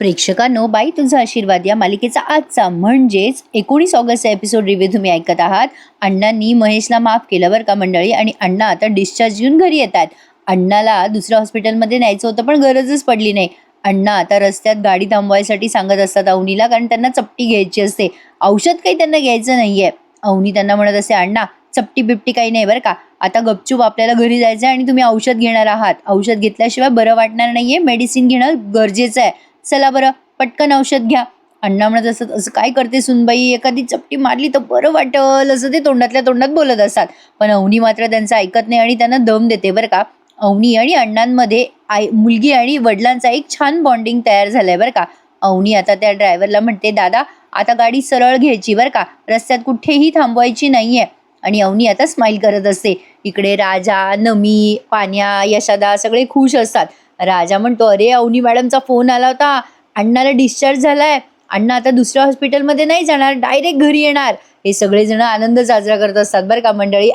प्रेक्षकांनो, बाई तुझा आशीर्वाद या मालिकेचा आजचा म्हणजेच 19 ऑगस्टचा एपिसोड रिव्ह्यू तुम्ही ऐकत आहात. अण्णांनी महेशला माफ केलं बरं का मंडळी, आणि अण्णा आता डिस्चार्ज घेऊन घरी येतात. अण्णाला दुसऱ्या हॉस्पिटलमध्ये न्यायचं होतं पण गरजच पडली नाही. अण्णा आता रस्त्यात गाडी थांबवायसाठी सांगत असतात अवनीला, कारण त्यांना चपटी घ्यायची असते. औषध काही त्यांना घ्यायचं नाहीये. अवनी त्यांना म्हणत असते, अण्णा चपटी बिपटी काही नाही बरं का, आता गपचूप आपल्याला घरी जायचं आहे आणि तुम्ही औषध घेणार आहात. औषध घेतल्याशिवाय बरं वाटणार नाहीये, मेडिसिन घेणं गरजेचं आहे. चला बरं पटकन औषध घ्या. अण्णा म्हणत असत, असं काय करते सुनबाई, एखादी चपटी मारली तर बरं वाटल, असं ते तोंडातल्या तोंडात बोलत असतात. पण अवनी मात्र त्यांचं ऐकत नाही आणि त्यांना दम देते बरं का. अवनी आणि अण्णांमध्ये मुलगी आणि वडिलांचा एक छान बॉन्डिंग तयार झालाय बरं का. अवनी आता त्या ड्रायव्हरला म्हणते, दादा आता गाडी सरळ घ्यायची बरं का, रस्त्यात कुठेही थांबवायची नाहीये. आणि अवनी आता स्माइल करत असते. इकडे राजा, नमी, पान्या, यशादा सगळे खुश असतात. राजा म्हणतो, अरे अवनी मॅडमचा फोन आला होता, अण्णाला डिस्चार्ज झालाय, अण्णा आता दुसऱ्या हॉस्पिटलमध्ये नाही जाणार, डायरेक्ट घरी येणार. हे सगळेजण आनंद साजरा करत असतात बरं का मंडळी.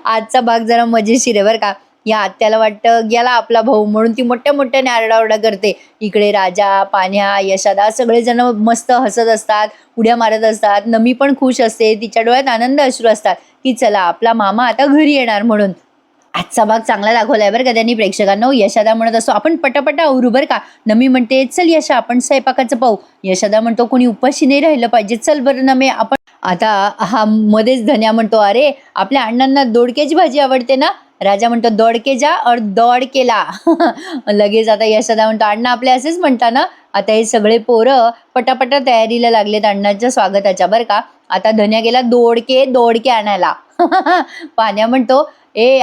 आजचा भाग जरा मजेशीर आहे बरं का. या आत्याला वाटतं गेला आपला भाऊ, म्हणून ती मोठ्या मोठ्याने आरडाओरडा करते. इकडे राजा, पान्या, यशादा सगळेजण मस्त हसत असतात, उड्या मारत असतात. नमी पण खुश असते, तिच्या डोळ्यात आनंद अश्रू असतात की चला आपला मामा आता घरी येणार म्हणून. आजचा भाग चांगला दाखवलाय बरं का त्यांनी प्रेक्षकांना. यशादा म्हणत असतो, आपण पटापटा आवरू बरं का. नमी म्हणते, चल यशा आपण स्वयंपाकाचं पाहू. यशादा म्हणतो, कोणी उपाशी नाही राहिलं पाहिजे, चल बरं नमे आपण. आता हा मध्येच धन्या म्हणतो, अरे आपल्या अण्णांना दोडक्याची भाजी आवडते ना. राजा म्हणतो, दोडके जा और दौड केला. लगेच आता यशादा म्हणतो, अण्णा आपले असेच म्हणता ना. आता हे सगळे पोरं पटापटा तयारीला लागलेत अण्णांच्या स्वागताच्या बरं का. आता धन्या गेला दोडके आणायला. पाण्या म्हणतो,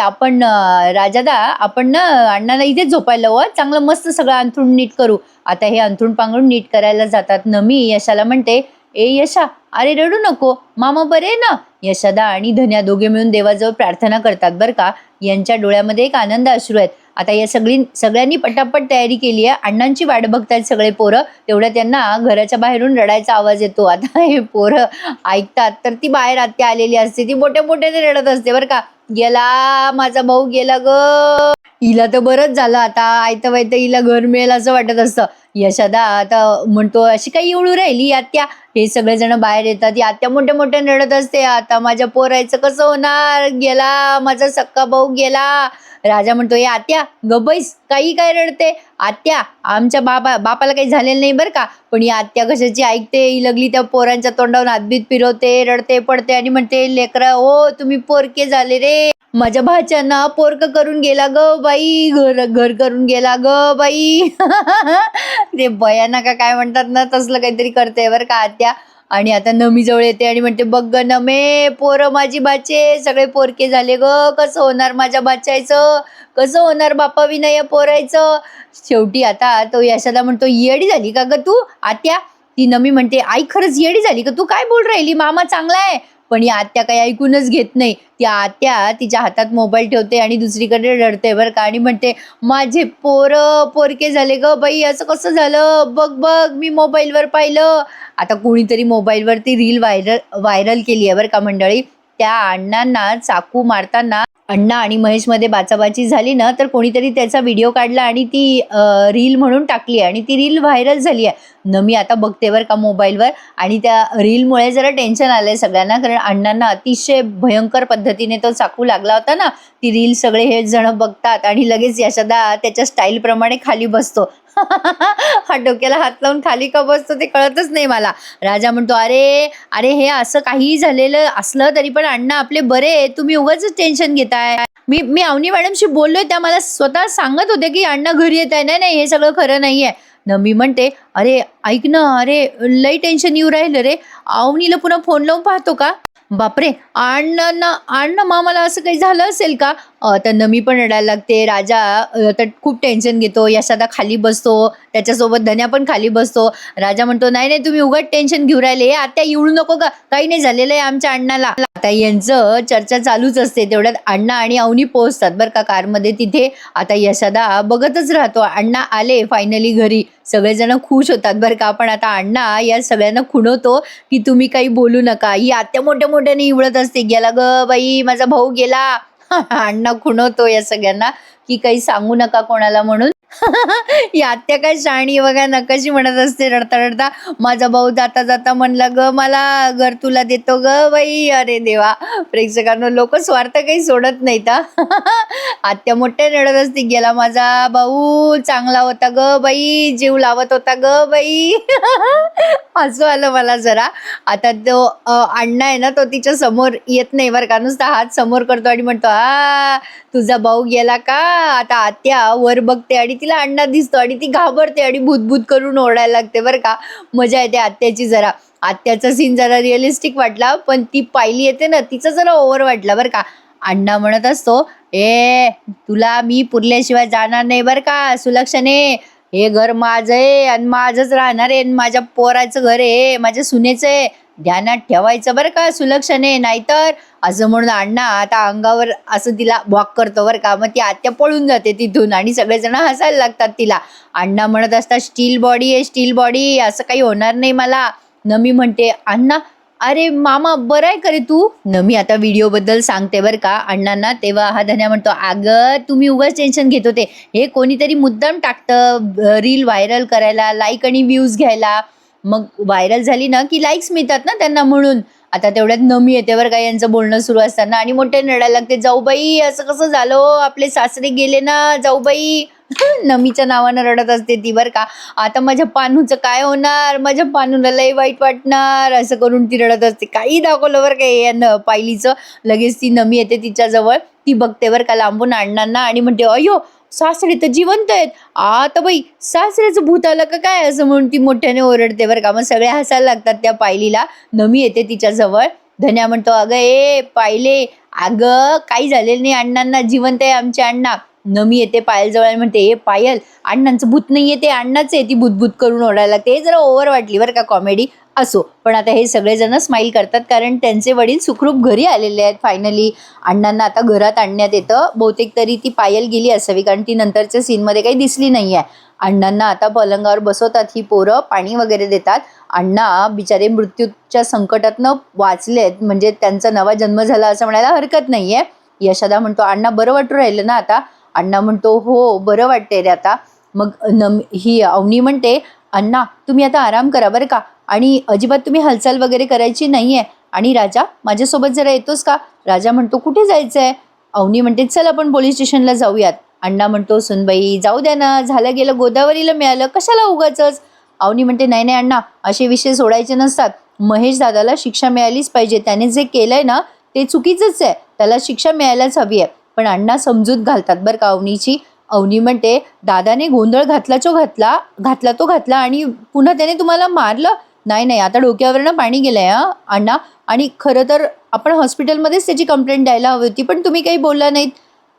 आपण राजादा आपण ना अण्णाला इथेच झोपायला लावू, चांगलं मस्त सगळं अंथरूण नीट करू. आता हे अंथरूण पांघरून नीट करायला जातात. नमी यशाला म्हणते, यशा अरे रडू नको, मामा बरे ना. यशादा आणि धन्या दोघे मिळून देवाजवळ प्रार्थना करतात बरं का. यांच्या डोळ्यामध्ये एक आनंद अश्रू आहेत. आता या सगळ्यांनी पटापट तयारी केली आहे. अण्णांची वाट बघतायत सगळे पोरं. तेवढ्या त्यांना घराच्या बाहेरून रडायचा आवाज येतो. आता हे पोरं ऐकतात तर ती बाहेर आत्या आलेली असते, ती मोठ्या मोठ्याने रडत असते बरं का. गेला माझा भाऊ गेला ग. हिला तर बरंच झालं, आता आयतं वायतं हिला घर मिळेल असं वाटत असतं. यशादा आता म्हणतो, अशी काही एवढू राहिली आत्या. हे सगळेजण बाहेर येतात. ही आत्या मोठ्या मोठ्याने रडत असते, आता माझ्या पोरायचं कसं होणार, गेला माझा सक्का भाऊ गेला. राजा म्हणतो, आत्या गबईस, काही काय रडते. आत्या आमच्या बापाला काही झालेलं नाही बरं का. पण ही आत्या कशाची ऐकते, ही लगली त्या पोरांच्या तोंडावरून हातबीत फिरवते, रडते पडते आणि म्हणते, लेकरा ओ तुम्ही पोरके झाले रे, माझ्या भाच्याना पोरक करून गेला ग बाई, घर करून गेला ग बाई. ते भयानक का काय म्हणतात ना, तसलं काहीतरी करते बरं का आत्या. आणि आता नमी जवळ येते आणि म्हणते, बघ ग नमे, पोरं माझी बाचे सगळे पोरके झाले ग, कसं होणार माझ्या बाच्याचं, कसं होणार बापा विनय पोरायचं. शेवटी आता तो यशादा म्हणतो, येडी झाली का ग तू आत्या. ती नमी म्हणते, आई खरंच येडी झाली का तू, काय बोल राहिली, मामा चांगला आहे. पण ही आत्या काही ऐकूनच घेत नाही. ती आत्या तिच्या हातात मोबाईल ठेवते आणि दुसरीकडे रडते बरं का, आणि म्हणते, माझे पोरके झाले ग बाई, असं कसं झालं, बघ बघ मी मोबाईलवर पाहिलं. आता कोणीतरी मोबाईलवरती रील व्हायरल केली आहे बरं का मंडळी. त्या अण्णांना चाकू मारताना अण्णा आणि महेशमध्ये बाचाबाची झाली ना, तर कोणीतरी त्याचा व्हिडिओ काढला आणि ती रील म्हणून टाकली आहे आणि ती रील व्हायरल झाली आहे. नमी आता बघते बरं का मोबाईलवर, आणि त्या रीलमुळे जरा टेन्शन आलंय सगळ्यांना, कारण अण्णांना अतिशय भयंकर पद्धतीने तो चाकू लागला होता ना. ती रील सगळे हे जण बघतात आणि लगेच यशदा त्याच्या स्टाईलप्रमाणे खाली बसतो. हा डोक्याला हात लावून खाली का बसतो ते कळतच नाही मला. राजा म्हणतो, अरे अरे हे असं काही झालेलं असलं तरी पण अण्णा आपले बरे, तुम्ही उगाच टेन्शन घेताय. मी अवनी मॅडमशी बोललोय, त्या मला स्वतः सांगत होते की अण्णा घरी येत आहे. नाही हे सगळं खरं नाहीये. नमी म्हणते, अरे ऐक ना, अरे लई टेन्शन येऊ राहिलं रे, अवनीला पुन्हा फोन लावून पाहतो का. बापरे, अण्णा मामाला असं काही झालं असेल का. तर नमी पण रडायला लागते. राजा तर खूप टेन्शन घेतो. यशादा खाली बसतो, त्याच्यासोबत धन्या पण खाली बसतो. राजा म्हणतो, नाही तुम्ही उगाच टेन्शन घेऊ राहिले, आत्या येऊ नको का, काही नाही झालेलं आहे आमच्या अण्णाला. आता यांचं चर्चा चालूच असते. तेवढ्यात अण्णा आणि अवनी पोहोचतात बरं का कारमध्ये. तिथे आता यशादा बघतच राहतो, अण्णा आले फायनली घरी. सगळेजण खुश होतात बरं का. पण आता अण्णा या सगळ्यांना खुणवतो की तुम्ही काही बोलू नका. ही आत्या मोठ्या मोठ्याने इवळत असते, गेला ग बाई माझा भाऊ गेला. अण्णा खुणवतो या सगळ्यांना की काही सांगू नका कोणाला म्हणून. ही आत्या काय शहाणी बघा ना, कशी म्हणत असते रडता रडता, माझा भाऊ जाता जाता म्हणला ग मला, घर तुला देतो ग बाई. अरे देवा, प्रेक्षकांना लोक स्वार्थ काही सोडत नाहीत हा. आत्या मोठ्या रडत असते, गेला माझा भाऊ, चांगला होता ग बाई, जीव लावत होता ग बाई. हसू आलं मला जरा. आता तो अण्णा आहे ना, तो तिच्या समोर येत नाही बरं का, नुसता हात समोर करतो आणि म्हणतो, हा तुझा भाऊ गेला का. आता आत्या वर बघते आणि तिला अण्णा दिसतो आणि ती घाबरते आणि भूतभूत करून ओरडायला लागते बरं का. मजा येते आत्याची जरा. आत्याचा सीन जरा रिअलिस्टिक वाटला, पण ती पायली येते ना, तिचं जरा ओव्हर वाटला बरं का. अण्णा म्हणत असतो, ए तुला मी पुरल्याशिवाय जाणार नाही बरं का सुलक्षणे. हे घर माझं आहे आणि माझंच राहणार आहे, माझ्या पोराचं घर आहे, माझ्या सुनेचं आहे, ध्यानात ठेवायचं बरं का सुलक्षणे. नाहीतर असं म्हणून अण्णा आता अंगावर असं तिला वॉक करतो बरं का. मग ती आत्या पळून जाते तिथून आणि सगळेजण हसायला लागतात तिला. अण्णा म्हणत असतात, स्टील बॉडी आहे स्टील बॉडी, असं काही होणार नाही मला. नमी म्हणते, अण्णा अरे मामा बरं आहे का रे तू. नमी आता व्हिडिओ बद्दल सांगते बरं का अण्णांना. तेव्हा हा धन्या म्हणतो, अगं तुम्ही उगाच टेन्शन घेत होते, हे कोणीतरी मुद्दाम टाकतं रील व्हायरल करायला, लाईक आणि व्ह्यूज घ्यायला. मग व्हायरल झाली ना की लाईक्स मिळतात ना त्यांना, म्हणून. आता तेवढ्यात नमी येते बरं का यांचं बोलणं सुरू असताना आणि मोठ्या रडायला लागते, जाऊबाई असं कसं झालं हो? आपले सासरे गेले ना जाऊबाई. नमीच्या नावानं रडत असते ती बरं का. आता माझ्या पानूचं काय होणार, माझ्या पानूला लय वाईट वाटणार, असं करून ती रडत असते. काही दाखवलं बरं का यानं पायलीचं. लगेच ती नमी येते तिच्याजवळ, ती बघते बरं का लांबून अण्णांना आणि म्हणते, अयो सासरे तर जिवंत आहेत. आता बाई सासऱ्याचं भूत आलं का काय, असं म्हणून ती मोठ्याने ओरडते बरं का. मग सगळे हसायला लागतात त्या पायलीला. नमी येते तिच्याजवळ. धन्या म्हणतो, अगं ए पाहिले, अगं काही झालेलं नाही, अण्णांना जिवंत आहे आमचे अण्णा. नमी येते पायल जवळ आणि म्हणते, ए पायल अण्णांचं भूत नाही येते, अण्णाच आहे. ती भूतभूत करून ओरडायला लागते. हे जरा ओव्हर वाटली बरं का कॉमेडी. असो, पण आता हे सगळेजण स्माईल करतात कारण त्यांचे वडील सुखरूप घरी आलेले आहेत फायनली. अण्णांना आता घरात आणण्यात येतं. बहुतेक तरी ती पायल गेली असावी कारण ती नंतरच्या सीनमध्ये काही दिसली नाही आहे. अण्णांना आता पलंगावर बसवतात ही पोरं, पाणी वगैरे देतात. अण्णा बिचारे मृत्यूच्या संकटातनं वाचलेत, म्हणजे त्यांचा नवा जन्म झाला असं म्हणायला हरकत नाही आहे. यशोदा म्हणतो, अण्णा बरं वाटू राहिलं ना आता. अण्णा म्हणतो, हो बरं वाटतंय रे आता. मग ही अवनी म्हणते, अण्णा तुम्ही आता आराम करा बरं का, आणि अजिबात तुम्ही हालचाल वगैरे करायची नाही आहे. आणि राजा माझ्यासोबत जरा येतोस का. राजा म्हणतो, कुठे जायचं आहे. अवनी म्हणते, चल आपण पोलीस स्टेशनला जाऊयात. अण्णा म्हणतो, सुनबाई जाऊ द्या ना, झालं गेलं, गोदावरीला मिळालं, कशाला उगाचच. अवनी म्हणते, नाही नाही अण्णा, असे विषय सोडायचे नसतात. महेश दादाला शिक्षा मिळालीच पाहिजे, त्याने जे केलंय ना ते चुकीचंच आहे, त्याला शिक्षा मिळायलाच हवी आहे. पण अण्णा समजूत घालतात बरं का अवनीची. अवनी म्हणते, दादाने गोंधळ घातला तो घातला आणि पुन्हा त्याने तुम्हाला मारलं. नाही नाही, आता डोक्यावरनं पाणी गेलंय हा अण्णा, आणि खरं तर आपण हॉस्पिटलमध्येच त्याची कंप्लेंट द्यायला हवी होती, पण तुम्ही काही बोलला नाहीत.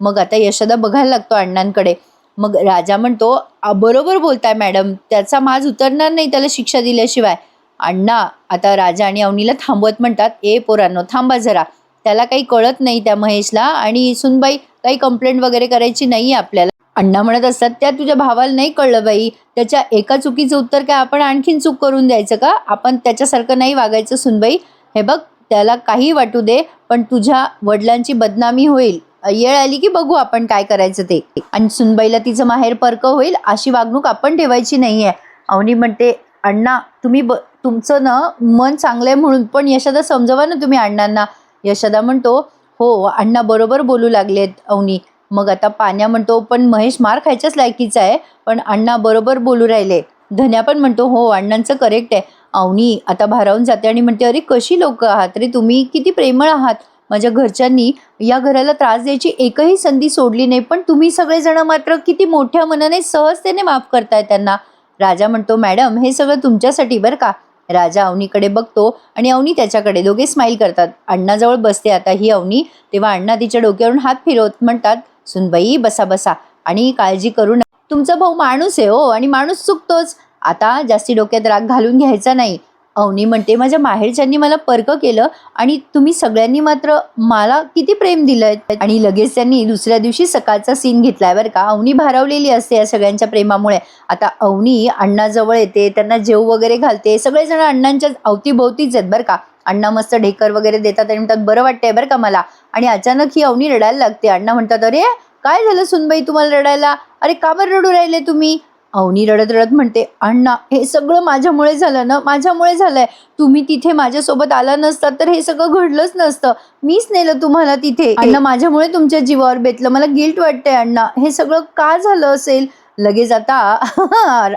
मग आता यशोदा बघायला लागतो अण्णांकडे. मग राजा म्हणतो, बरोबर बोलताय मॅडम, त्याचा माज उतरणार नाही त्याला शिक्षा दिल्याशिवाय. अण्णा आता राजा आणि अवनीला थांबवत म्हणतात, ए पोरांनो थांबा जरा, त्याला काही कळत नाही त्या महेशला, आणि सुनबाई काही कंप्लेंट वगैरे करायची नाही आपल्याला. अण्णा म्हणत असतात, त्या तुझ्या भावाला नाही कळलं बाई, त्याच्या एका चुकीचं उत्तर काय आपण आणखीन चूक करून द्यायचं का, आपण त्याच्यासारखं नाही वागायचं सुनबाई. हे बघ त्याला काही वाटू दे, पण तुझ्या वडिलांची बदनामी होईल, येळ आली की बघू आपण काय करायचं ते, आणि सुनबाईला तिचं माहेर परक होईल, अशी वागणूक आपण ठेवायची नाहीये. अवनी म्हणते, अण्णा तुम्ही तुमचं ना मन चांगलंय म्हणून, पण यशोदा समजवा ना तुम्ही अण्णांना. यशोदा म्हणतो, हो अण्णा बरोबर बोलू लागलेत अवनी. मग आता पाण्या म्हणतो, पण महेश मार खायच्याच लायकीचा आहे, पण अण्णा बरोबर बोलू राहिले. धन्या पण म्हणतो, हो अण्णांचं करेक्ट आहे. अवनी आता भारावून जाते आणि म्हणते, अरे कशी लोक आहात रे तुम्ही, किती प्रेमळ आहात. माझ्या घरच्यांनी या घराला त्रास द्यायची एकही संधी सोडली नाही, पण तुम्ही सगळेजण मात्र किती मोठ्या मनाने सहजतेने माफ करताय त्यांना. राजा म्हणतो, मॅडम हे सगळं तुमच्यासाठी बरं का. राजा अवनीकडे बघतो आणि अवनी त्याच्याकडे, दोघे स्माईल करतात. अण्णाजवळ बसते आता ही अवनी. तेव्हा अण्णा तिच्या डोक्यावरून हात फिरवत म्हणतात, सुनबाई बसा बसा, आणि काळजी करू नका, तुमचा भाऊ माणूस आहे हो, आणि माणूस चुकतोच, आता जास्ती डोक्यात राग घालून घ्यायचा नाही. अवनी म्हणते, माझ्या माहेरच्यांनी मला परक केलं आणि तुम्ही सगळ्यांनी मात्र मला किती प्रेम दिलंय. आणि लगेच त्यांनी दुसऱ्या दिवशी सकाळचा सीन घेतलाय बरं का. अवनी भारावलेली असते या सगळ्यांच्या प्रेमामुळे. आता अवनी अण्णाजवळ येते, त्यांना जेव वगैरे घालते, सगळेजण अण्णांच्या अवतीभोवतीच आहेत बरं का. अण्णा मस्त ढेकर वगैरे देतात आणि म्हणतात, बरं वाटतंय बरं का मला. आणि अचानक ही अवनी रडायला लागते. अण्णा म्हणतात, अरे काय झालं सुनबाई तुम्हाला रडायला? अरे का बरं रडू राहिले तुम्ही? अवनी रडत रडत म्हणते, अण्णा हे सगळं माझ्यामुळे झालं ना, माझ्यामुळे झालंय. तुम्ही तिथे माझ्यासोबत आला नसतात तर हे सगळं घडलंच नसतं. मीच नेलं तुम्हाला तिथे. अण्णा माझ्यामुळे तुमच्या जीवावर बेतलं. मला गिल्ट वाटतंय अण्णा. हे सगळं का झालं असेल? लगेच आता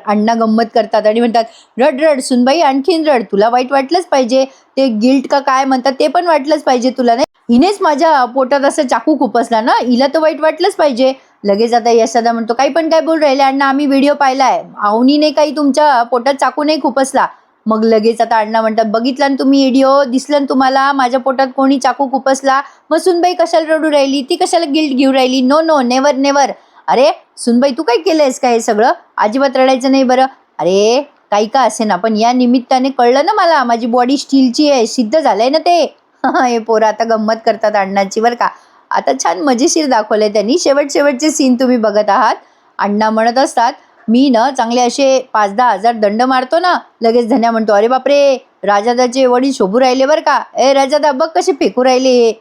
अण्णा गंमत करतात आणि म्हणतात, रड रड सुनबाई, आणखीन रड. तुला वाईट वाटलंच पाहिजे. ते गिल्ट का काय म्हणतात ते पण वाटलंच पाहिजे तुला, नाही? हिनेच माझ्या पोटात असं चाकू खुपसला ना, हिला तर वाईट वाटलंच पाहिजे. लगेच आता यशोदा म्हणतो, काही पण काय बोल राहिले अण्णा, आम्ही व्हिडिओ पाहिलाय. अवनीने काही तुमच्या पोटात चाकू नाही खुपसला. मग लगेच आता अण्णा म्हणतात, बघितला ना तुम्ही व्हिडिओ, दिसलं ना तुम्हाला माझ्या पोटात कोणी चाकू खुपसला? मग सुनबाई कशाला रडू राहिली? ती कशाला गिल्ट घेऊ राहिली? No no, never never. अरे सुनबाई तू काय केलंयस का हे सगळं? अजिबात रडायचं नाही बरं. अरे काही का असे ना, पण या निमित्ताने कळलं ना मला, माझी बॉडी स्टीलची आहे, सिद्ध झालंय ना ते. हे पोरं आता गंमत करतात अण्णांची बरं का. आता छान मजेशीर दाखवलंय त्यांनी. शेवटचे सीन तुम्ही बघत आहात. अण्णा म्हणत असतात, मी ना चांगले असे 5-10 हजार दंड मारतो ना. लगेच धन्या म्हणतो, अरे बापरे, राजादाचे वडील शोभू राहिले बरं का. ए राजादा बघ कसे फेकू राहिले.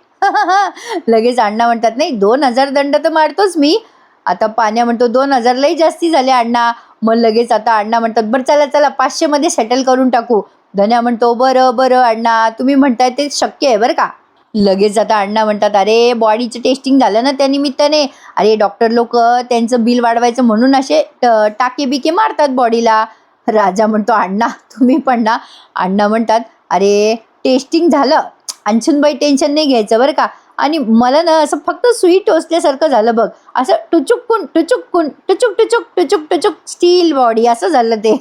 लगेच अण्णा म्हणतात, नाही 2,000 दंड तर मारतोच मी. आता पाण्या म्हणतो, 2,000 लई जास्ती झाले अण्णा. मग लगेच आता अण्णा म्हणतात, बरं चला चला 500 मध्ये सेटल करून टाकू. धन्या म्हणतो, बरं बरं अण्णा, तुम्ही म्हणताय ते शक्य आहे बरं का. लगेच आता अण्णा म्हणतात, अरे बॉडीचं टेस्टिंग झालं ना त्या निमित्ताने. अरे डॉक्टर लोक त्यांचं बिल वाढवायचं म्हणून असे टाके बिके मारतात बॉडीला. राजा म्हणतो, अण्णा तुम्ही पण ना. अण्णा म्हणतात, अरे टेस्टिंग झालं, अंशुनबाई टेन्शन नाही घ्यायचं बरं का. आणि मला ना असं फक्त सुई टोचल्यासारखं झालं बघ, असं टुचुकून टुचुकून टुचुक टुचुक टुचुक टुचुक स्टील बॉडी असं झालं ते.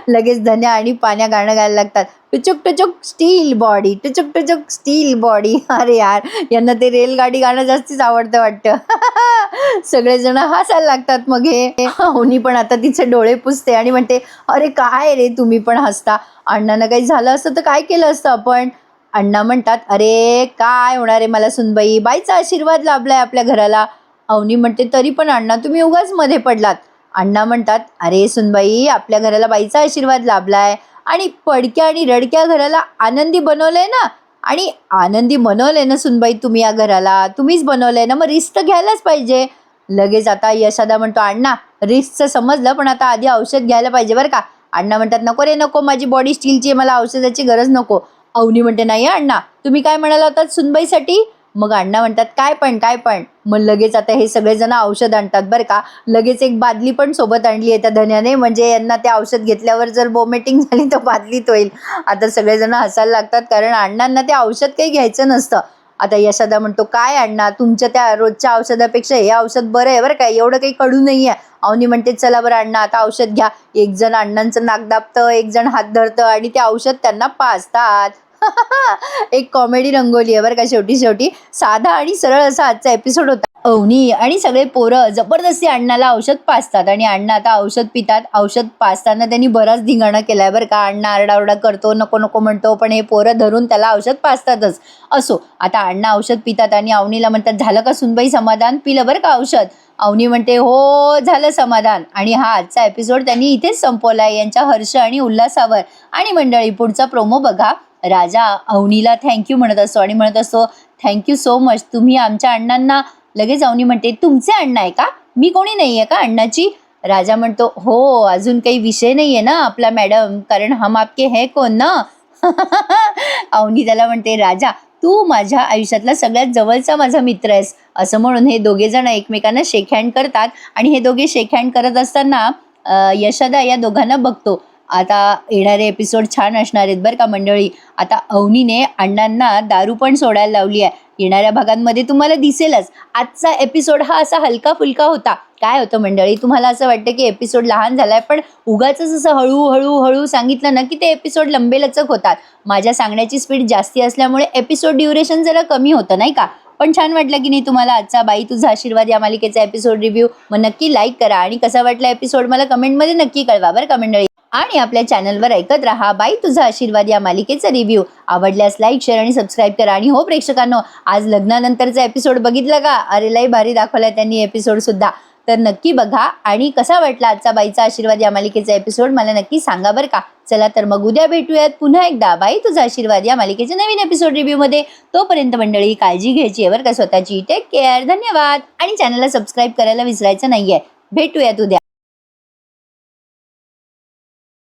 लगेच धन्या आणि पाण्या गाणं गायला लागतात, टुचुक टुचुक स्टील बॉडी, टुचुक टुचुक स्टील बॉडी. अरे यार, यांना ते रेलगाडी गाणं जास्तीच आवडतं वाटतं. सगळेजण हसायला लागतात. मग हे होनी पण आता तिचे डोळे पुसते आणि म्हणते, अरे काय रे तुम्ही पण हसता. अण्णांना काही झालं असतं तर काय केलं असतं आपण? अण्णा म्हणतात, अरे काय होणार आहे मला सुनबाई, बाईचा आशीर्वाद लाभलाय आपल्या घराला. अवनी म्हणते, तरी पण अण्णा तुम्ही उगाच मध्ये पडलात. अण्णा म्हणतात, अरे सुनबाई आपल्या घराला बाईचा आशीर्वाद लाभलाय आणि पडक्या आणि रडक्या घराला आनंदी बनवलंय ना. आणि आनंदी बनवलंय ना सुनबाई तुम्ही या घराला, तुम्हीच बनवलंय ना, मग रिस्क तर घ्यायलाच पाहिजे. लगेच आता यशोदा म्हणतो, अण्णा रिस्कचं समजलं, पण आता आधी औषध घ्यायला पाहिजे बरं का. अण्णा म्हणतात, नको रे नको, माझी बॉडी स्टीलची आहे, मला औषधाची गरज नको. अवनी म्हणते, नाही अण्णा तुम्ही काय म्हणाला होतात सुनबाईसाठी? मग अण्णा म्हणतात, काय पण. मग लगेच आता हे सगळेजण औषध आणतात बरं का. लगेच एक बादली पण सोबत आणली आहे त्या धन्याने, म्हणजे यांना ते औषध घेतल्यावर जर वॉमिटिंग झाली तर बादलीत होईल. आता सगळेजण हसायला लागतात, कारण अण्णांना ते औषध काही घ्यायचं नसतं. आता यशोदा म्हणतो, काय अण्णा तुमच्या त्या रोजच्या औषधापेक्षा हे औषध बरं आहे बरं का, एवढं काही कडू नाही आहे. अवनी म्हणते, चला बरं अण्णा आता औषध घ्या. एक जण अण्णांचं नाक दाबतं, एक जण हात धरतं आणि ते औषध त्यांना पाजतात. एक कॉमेडी रंगवली आहे बरं का. शेवटी साधा आणि सरळ असा आजचा एपिसोड होता. अवनी आणि सगळे पोरं जबरदस्ती अण्णाला औषध पाजतात आणि अण्णा आता औषध पितात. औषध पाजताना त्यांनी बराच धिंगाणा केलाय बरं का. अण्णा आरडाओरडा करतो, नको नको म्हणतो, पण हे पोरं धरून त्याला औषध पाजतातच. असो, आता अण्णा औषध पितात आणि अवनीला म्हणतात, झालं का सुनबाई समाधान? पिलं बरं का औषध? अवनी म्हणते, हो झालं समाधान. आणि हा आजचा एपिसोड त्यांनी इथेच संपवलाय, यांच्या हर्ष आणि उल्हासावर. आणि मंडळी पुढचा प्रोमो बघा. राजा अवनीला थँक्यू म्हणत असतो आणि म्हणत असतो, थँक्यू सो मच, तुम्ही आमच्या अण्णांना. लगेच अवनी म्हणते, तुमचे अण्णा आहे का? मी कोणी नाही आहे का अण्णाची? राजा म्हणतो, हो अजून काही विषय नाही आहे ना आपला मॅडम, कारण हम आपके है कोण ना. अवनी त्याला म्हणते, राजा तू माझ्या आयुष्यातला सगळ्यात जवळचा माझा मित्र आहेस. असं म्हणून हे दोघे जण एकमेकांना शेक हँड करतात आणि हे दोघे शेक हँड करत असताना यशोदा या दोघांना बघतो. आता येणारे एपिसोड छान असणार आहेत बरं का मंडळी. आता अवनीने अण्णांना दारू पण सोडायला लावली आहे. येणाऱ्या भागांमध्ये तुम्हाला दिसेलच. आजचा एपिसोड हा असा हलका फुलका होता. काय होतं मंडळी, तुम्हाला असं वाटतं की एपिसोड लहान झालाय, पण उगाच असं हळू सांगितलं ना की ते एपिसोड लंबेलचक होतात. माझ्या सांगण्याची स्पीड जास्ती असल्यामुळे एपिसोड ड्युरेशन जरा कमी होतं नाही का. पण छान वाटलं की नाही तुम्हाला आजचा बाई तुझा आशीर्वाद या मालिकेचा एपिसोड रिव्ह्यू? मग नक्की लाईक करा आणि कसा वाटला एपिसोड मला कमेंटमध्ये नक्की कळवा बरं का मंडळी. आणि आपल्या चॅनलवर ऐकत राहा बाई तुझा आशीर्वाद या मालिकेचा रिव्ह्यू. आवडल्यास लाईक, शेअर आणि सबस्क्राईब करा. आणि हो प्रेक्षकांनो, आज लग्नानंतरचा एपिसोड बघितला का? अरे लई भारी दाखवलाय त्यांनी एपिसोड सुद्धा. तर नक्की बघा. आणि कसा वाटला आजचा बाईचा आशीर्वाद या मालिकेचा एपिसोड मला नक्की सांगा बरं का. चला तर मग उद्या भेटूयात पुन्हा एकदा बाई तुझा आशीर्वाद या मालिकेच्या नवीन एपिसोड रिव्ह्यूमध्ये. तोपर्यंत मंडळी काळजी घ्यायची आहे बरं का स्वतःची. टेक केअर, धन्यवाद. आणि चॅनलला सबस्क्राईब करायला विसरायचं नाहीये. भेटूयात उद्या.